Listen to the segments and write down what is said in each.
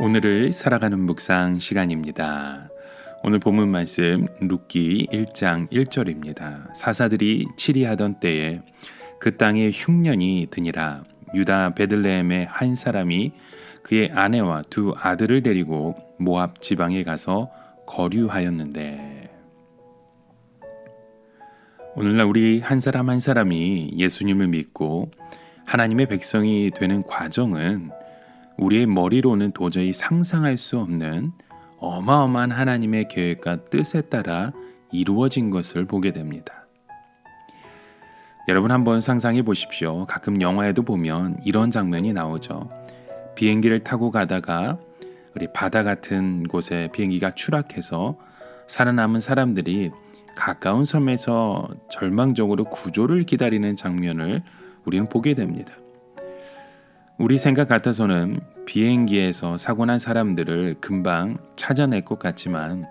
오늘을 살아가는 묵상 시간입니다. 오늘 본문 말씀 룻기 1장 1절입니다. 사사들이 치리하던 때에 그 땅에 흉년이 드니라. 유다 베들레헴의 한 사람이 그의 아내와 두 아들을 데리고 모압 지방에 가서 거류하였는데. 오늘날 우리 한 사람 한 사람이 예수님을 믿고 하나님의 백성이 되는 과정은 우리의 머리로는 도저히 상상할 수 없는 어마어마한 하나님의 계획과 뜻에 따라 이루어진 것을 보게 됩니다. 여러분 한번 상상해 보십시오. 가끔 영화에도 보면 이런 장면이 나오죠. 비행기를 타고 가다가 우리 바다 같은 곳에 비행기가 추락해서 살아남은 사람들이 가까운 섬에서 절망적으로 구조를 기다리는 장면을 우리는 보게 됩니다. 우리 생각 같아서는 비행기에서 사고난 사람들을 금방 찾아낼 것 같지만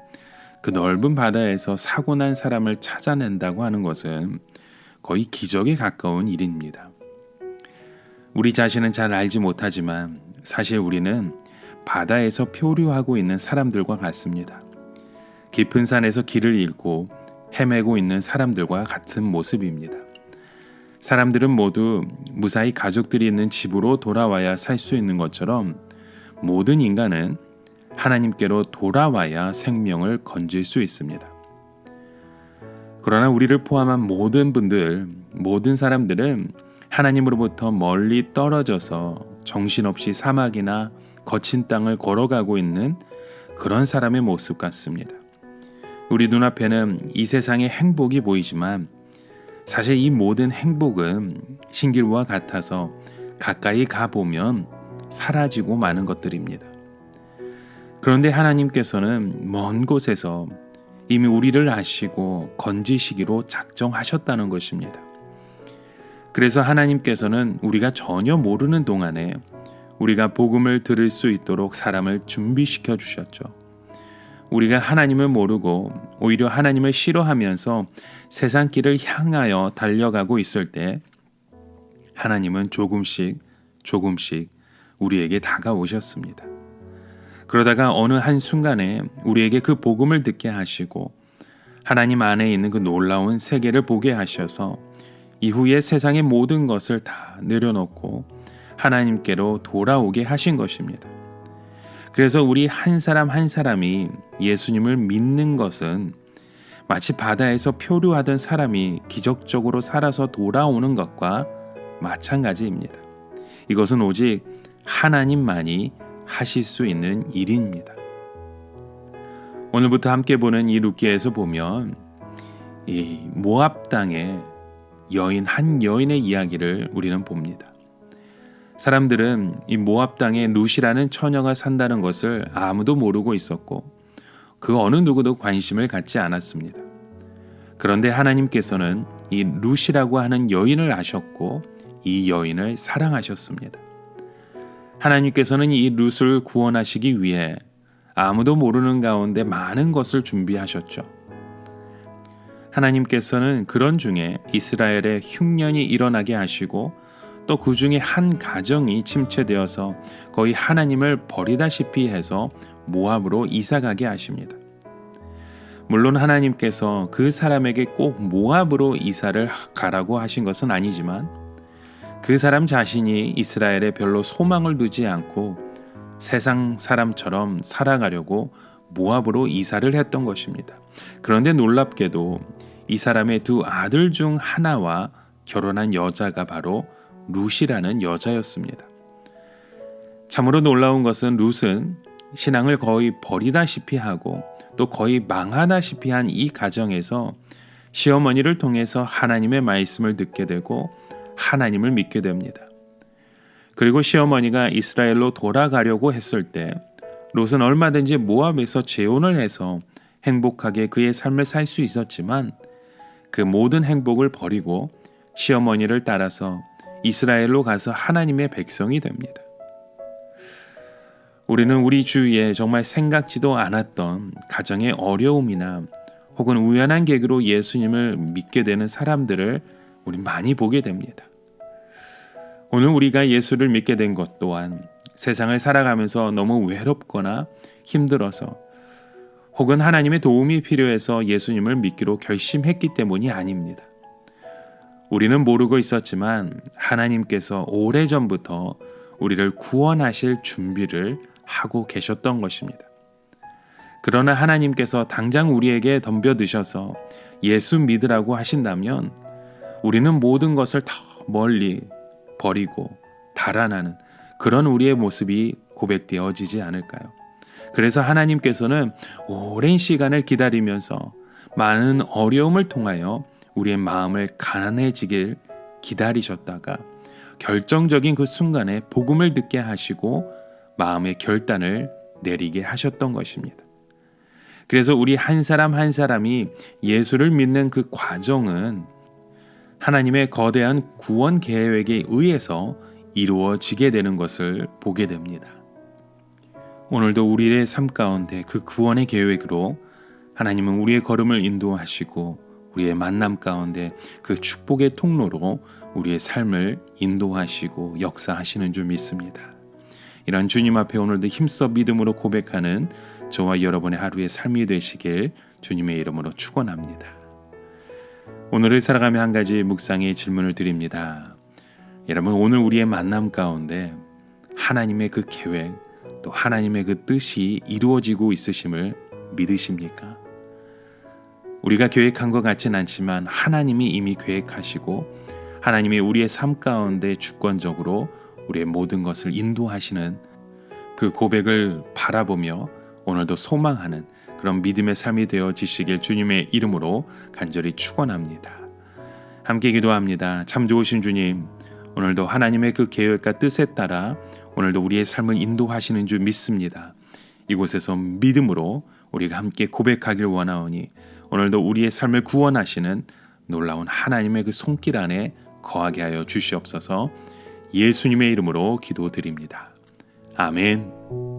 그 넓은 바다에서 사고난 사람을 찾아낸다고 하는 것은 거의 기적에 가까운 일입니다. 우리 자신은 잘 알지 못하지만 사실 우리는 바다에서漂流하고 있는 사람들과 같습니다. 깊은 산에서 길을 잃고 헤매고 있는 사람들과 같은 모습입니다. 사람들은 모두 무사히 가족들이 있는 집으로 돌아와야 살 수 있는 것처럼 모든 인간은 하나님께로 돌아와야 생명을 건질 수 있습니다. 그러나 우리를 포함한 모든 분들, 모든 사람들은 하나님으로부터 멀리 떨어져서 정신없이 사막이나 거친 땅을 걸어가고 있는 그런 사람의 모습 같습니다. 우리 눈앞에는 이 세상의 행복이 보이지만 사실 이 모든 행복은 신기루와 같아서 가까이 가보면 사라지고 마는 것들입니다. 그런데 하나님께서는 먼 곳에서 이미 우리를 아시고 건지시기로 작정하셨다는 것입니다. 그래서 하나님께서는 우리가 전혀 모르는 동안에 우리가 복음을 들을 수 있도록 사람을 준비시켜 주셨죠. 우리가 하나님을 모르고 오히려 하나님을 싫어하면서 세상 길을 향하여 달려가고 있을 때 하나님은 조금씩 우리에게 다가오셨습니다. 그러다가 어느 한순간에 우리에게 그 복음을 듣게 하시고 하나님 안에 있는 그 놀라운 세계를 보게 하셔서 이후에 세상의 모든 것을 다 내려놓고 하나님께로 돌아오게 하신 것입니다. 그래서 우리 한 사람 한 사람이 예수님을 믿는 것은 마치 바다에서漂流하던 사람이 기적적으로 살아서 돌아오는 것과 마찬가지입니다. 이것은 오직 하나님만이 하실 수 있는 일입니다. 오늘부터 함께 보는 이 룻기에서 보면 이 모압 땅의 한 여인의 이야기를 우리는 봅니다. 사람들은 이 모압 땅에 룻이라는 처녀가 산다는 것을 아무도 모르고 있었고 그 어느 누구도 관심을 갖지 않았습니다. 그런데 하나님께서는 이 룻이라고 하는 여인을 아셨고 이 여인을 사랑하셨습니다. 하나님께서는 이 룻을 구원하시기 위해 아무도 모르는 가운데 많은 것을 준비하셨죠. 하나님께서는 그런 중에 이스라엘에 흉년이 일어나게 하시고 또 그 중에 한 가정이 침체되어서 거의 하나님을 버리다시피 해서 모압으로 이사가게 하십니다. 물론 하나님께서 그 사람에게 꼭 모압으로 이사를 가라고 하신 것은 아니지만 그 사람 자신이 이스라엘에 별로 소망을 두지 않고 세상 사람처럼 살아가려고 모압으로 이사를 했던 것입니다. 그런데 놀랍게도 이 사람의 두 아들 중 하나와 결혼한 여자가 바로 룻이라는 여자였습니다. 참으로 놀라운 것은 룻은 신앙을 거의 버리다시피 하고 또 거의 망하다시피 한 이 가정에서 시어머니를 통해서 하나님의 말씀을 듣게 되고 하나님을 믿게 됩니다. 그리고 시어머니가 이스라엘로 돌아가려고 했을 때 롯은 얼마든지 모압에서 재혼을 해서 행복하게 그의 삶을 살 수 있었지만 그 모든 행복을 버리고 시어머니를 따라서 이스라엘로 가서 하나님의 백성이 됩니다. 우리는 우리 주위에 정말 생각지도 않았던 가정의 어려움이나 혹은 우연한 계기로 예수님을 믿게 되는 사람들을 우리 많이 보게 됩니다. 오늘 우리가 예수를 믿게 된 것 또한 세상을 살아가면서 너무 외롭거나 힘들어서 혹은 하나님의 도움이 필요해서 예수님을 믿기로 결심했기 때문이 아닙니다. 우리는 모르고 있었지만 하나님께서 오래전부터 우리를 구원하실 준비를 하고 계셨던 것입니다. 그러나 하나님께서 당장 우리에게 덤벼드셔서 예수 믿으라고 하신다면 우리는 모든 것을 더 멀리 버리고 달아나는 그런 우리의 모습이 고백되어지지 않을까요? 그래서 하나님께서는 오랜 시간을 기다리면서 많은 어려움을 통하여 우리의 마음을 가난해지길 기다리셨다가 결정적인 그 순간에 복음을 듣게 하시고 마음의 결단을 내리게 하셨던 것입니다. 그래서 우리 한 사람 한 사람이 예수를 믿는 그 과정은 하나님의 거대한 구원 계획에 의해서 이루어지게 되는 것을 보게 됩니다. 오늘도 우리의 삶 가운데 그 구원의 계획으로 하나님은 우리의 걸음을 인도하시고 우리의 만남 가운데 그 축복의 통로로 우리의 삶을 인도하시고 역사하시는 줄 믿습니다. 이런 주님 앞에 오늘도 힘써 믿음으로 고백하는 저와 여러분의 하루의 삶이 되시길 주님의 이름으로 축원합니다. 오늘을 살아가며 한 가지 묵상의 질문을 드립니다. 여러분, 오늘 우리의 만남 가운데 하나님의 그 계획 또 하나님의 그 뜻이 이루어지고 있으심을 믿으십니까? 우리가 계획한 것 같진 않지만 하나님이 이미 계획하시고 하나님이 우리의 삶 가운데 주권적으로 우리의 모든 것을 인도하시는 그 고백을 바라보며 오늘도 소망하는 그런 믿음의 삶이 되어지시길 주님의 이름으로 간절히 축원합니다. 함께 기도합니다. 참 좋으신 주님, 오늘도 하나님의 그 계획과 뜻에 따라 오늘도 우리의 삶을 인도하시는 줄 믿습니다. 이곳에서 믿음으로 우리가 함께 고백하길 원하오니 오늘도 우리의 삶을 구원하시는 놀라운 하나님의 그 손길 안에 거하게 하여 주시옵소서. 예수님의 이름으로 기도드립니다. 아멘.